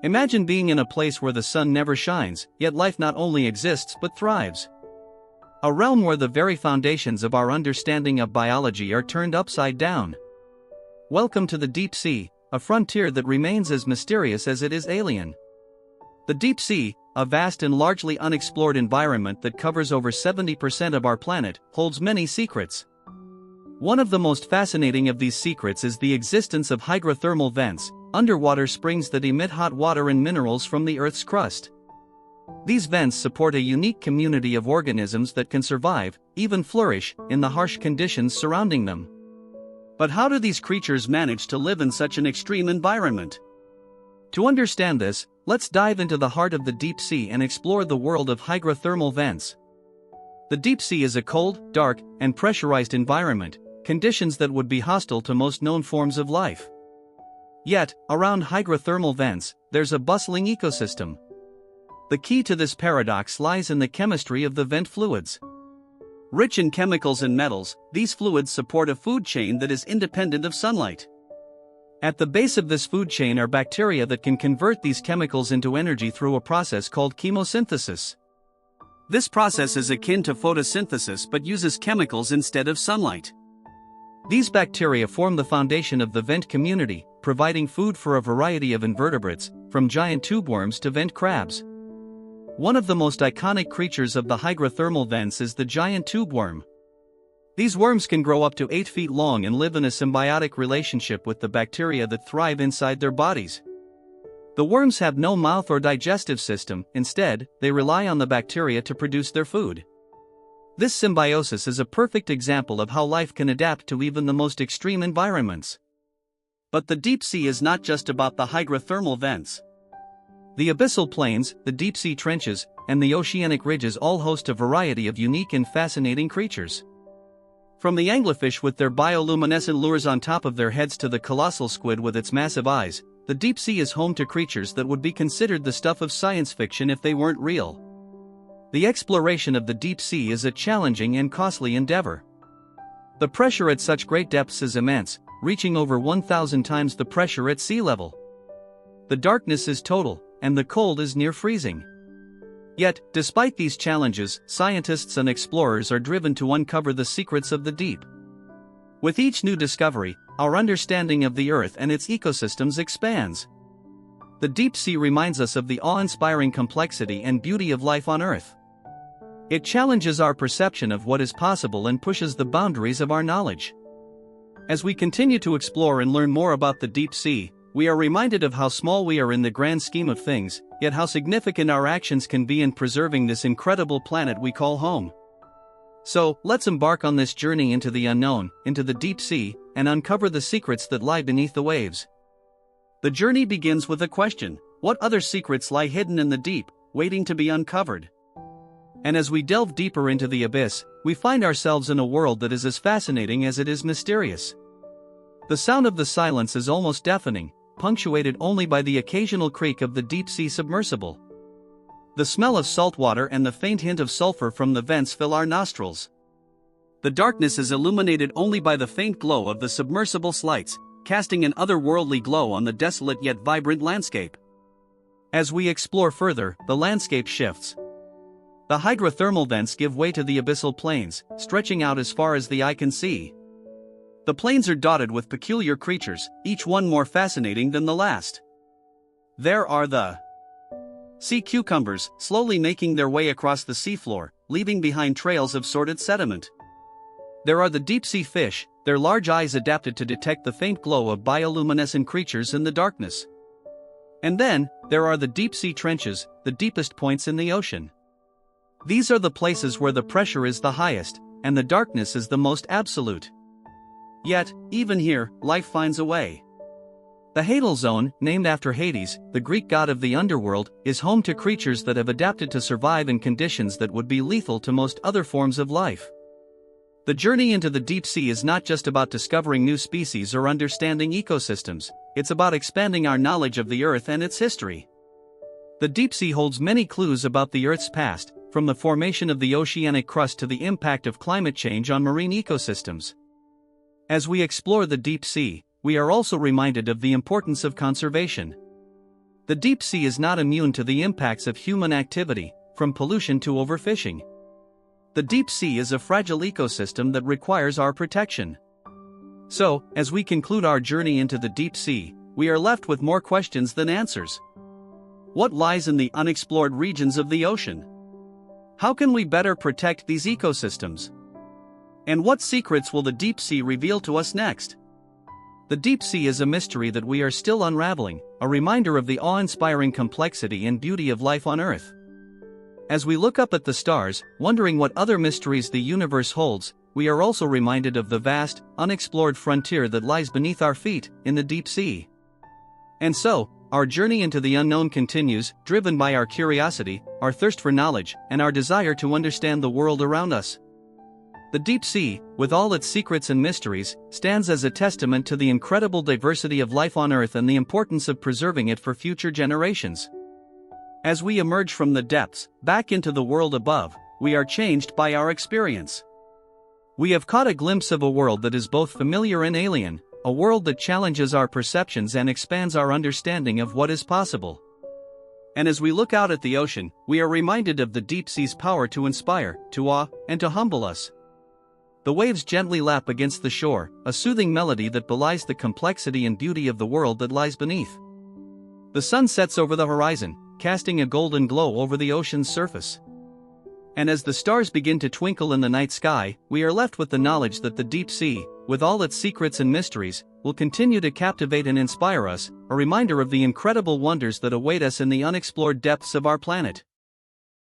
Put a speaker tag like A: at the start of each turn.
A: Imagine being in a place where the sun never shines, yet life not only exists but thrives. A realm where the very foundations of our understanding of biology are turned upside down. Welcome to the deep sea, a frontier that remains as mysterious as it is alien. The deep sea, a vast and largely unexplored environment that covers over 70% of our planet, holds many secrets. One of the most fascinating of these secrets is the existence of hydrothermal vents, underwater springs that emit hot water and minerals from the Earth's crust. These vents support a unique community of organisms that can survive, even flourish, in the harsh conditions surrounding them. But how do these creatures manage to live in such an extreme environment? To understand this, let's dive into the heart of the deep sea and explore the world of hydrothermal vents. The deep sea is a cold, dark, and pressurized environment, conditions that would be hostile to most known forms of life. Yet, around hydrothermal vents, there's a bustling ecosystem. The key to this paradox lies in the chemistry of the vent fluids. Rich in chemicals and metals, these fluids support a food chain that is independent of sunlight. At the base of this food chain are bacteria that can convert these chemicals into energy through a process called chemosynthesis. This process is akin to photosynthesis but uses chemicals instead of sunlight. These bacteria form the foundation of the vent community, providing food for a variety of invertebrates, from giant tube worms to vent crabs. One of the most iconic creatures of the hydrothermal vents is the giant tube worm. These worms can grow up to 8 feet long and live in a symbiotic relationship with the bacteria that thrive inside their bodies. The worms have no mouth or digestive system, instead, they rely on the bacteria to produce their food. This symbiosis is a perfect example of how life can adapt to even the most extreme environments. But the deep sea is not just about the hydrothermal vents. The abyssal plains, the deep sea trenches, and the oceanic ridges all host a variety of unique and fascinating creatures. From the anglerfish with their bioluminescent lures on top of their heads to the colossal squid with its massive eyes, the deep sea is home to creatures that would be considered the stuff of science fiction if they weren't real. The exploration of the deep sea is a challenging and costly endeavor. The pressure at such great depths is immense, reaching over 1,000 times the pressure at sea level. The darkness is total, and the cold is near freezing. Yet, despite these challenges, scientists and explorers are driven to uncover the secrets of the deep. With each new discovery, our understanding of the Earth and its ecosystems expands. The deep sea reminds us of the awe-inspiring complexity and beauty of life on Earth. It challenges our perception of what is possible and pushes the boundaries of our knowledge. As we continue to explore and learn more about the deep sea, we are reminded of how small we are in the grand scheme of things, yet how significant our actions can be in preserving this incredible planet we call home. So, let's embark on this journey into the unknown, into the deep sea, and uncover the secrets that lie beneath the waves. The journey begins with a question: what other secrets lie hidden in the deep, waiting to be uncovered? And as we delve deeper into the abyss, we find ourselves in a world that is as fascinating as it is mysterious. The sound of the silence is almost deafening, punctuated only by the occasional creak of the deep-sea submersible. The smell of salt water and the faint hint of sulfur from the vents fill our nostrils. The darkness is illuminated only by the faint glow of the submersible's lights, casting an otherworldly glow on the desolate yet vibrant landscape. As we explore further, the landscape shifts. The hydrothermal vents give way to the abyssal plains, stretching out as far as the eye can see. The plains are dotted with peculiar creatures, each one more fascinating than the last. There are the sea cucumbers, slowly making their way across the seafloor, leaving behind trails of sorted sediment. There are the deep-sea fish, their large eyes adapted to detect the faint glow of bioluminescent creatures in the darkness. And then, there are the deep-sea trenches, the deepest points in the ocean. These are the places where the pressure is the highest, and the darkness is the most absolute. Yet, even here, life finds a way. The Hadal Zone, named after Hades, the Greek god of the underworld, is home to creatures that have adapted to survive in conditions that would be lethal to most other forms of life. The journey into the deep sea is not just about discovering new species or understanding ecosystems, it's about expanding our knowledge of the Earth and its history. The deep sea holds many clues about the Earth's past, from the formation of the oceanic crust to the impact of climate change on marine ecosystems. As we explore the deep sea, we are also reminded of the importance of conservation. The deep sea is not immune to the impacts of human activity, from pollution to overfishing. The deep sea is a fragile ecosystem that requires our protection. So, as we conclude our journey into the deep sea, we are left with more questions than answers. What lies in the unexplored regions of the ocean? How can we better protect these ecosystems? And what secrets will the deep sea reveal to us next? The deep sea is a mystery that we are still unraveling, a reminder of the awe-inspiring complexity and beauty of life on Earth. As we look up at the stars, wondering what other mysteries the universe holds, we are also reminded of the vast, unexplored frontier that lies beneath our feet, in the deep sea. And so, our journey into the unknown continues, driven by our curiosity, our thirst for knowledge, and our desire to understand the world around us. The deep sea, with all its secrets and mysteries, stands as a testament to the incredible diversity of life on Earth and the importance of preserving it for future generations. As we emerge from the depths, back into the world above, we are changed by our experience. We have caught a glimpse of a world that is both familiar and alien, a world that challenges our perceptions and expands our understanding of what is possible. And as we look out at the ocean, we are reminded of the deep sea's power to inspire, to awe, and to humble us. The waves gently lap against the shore, a soothing melody that belies the complexity and beauty of the world that lies beneath. The sun sets over the horizon, casting a golden glow over the ocean's surface. And as the stars begin to twinkle in the night sky, we are left with the knowledge that the deep sea, with all its secrets and mysteries, will continue to captivate and inspire us, a reminder of the incredible wonders that await us in the unexplored depths of our planet.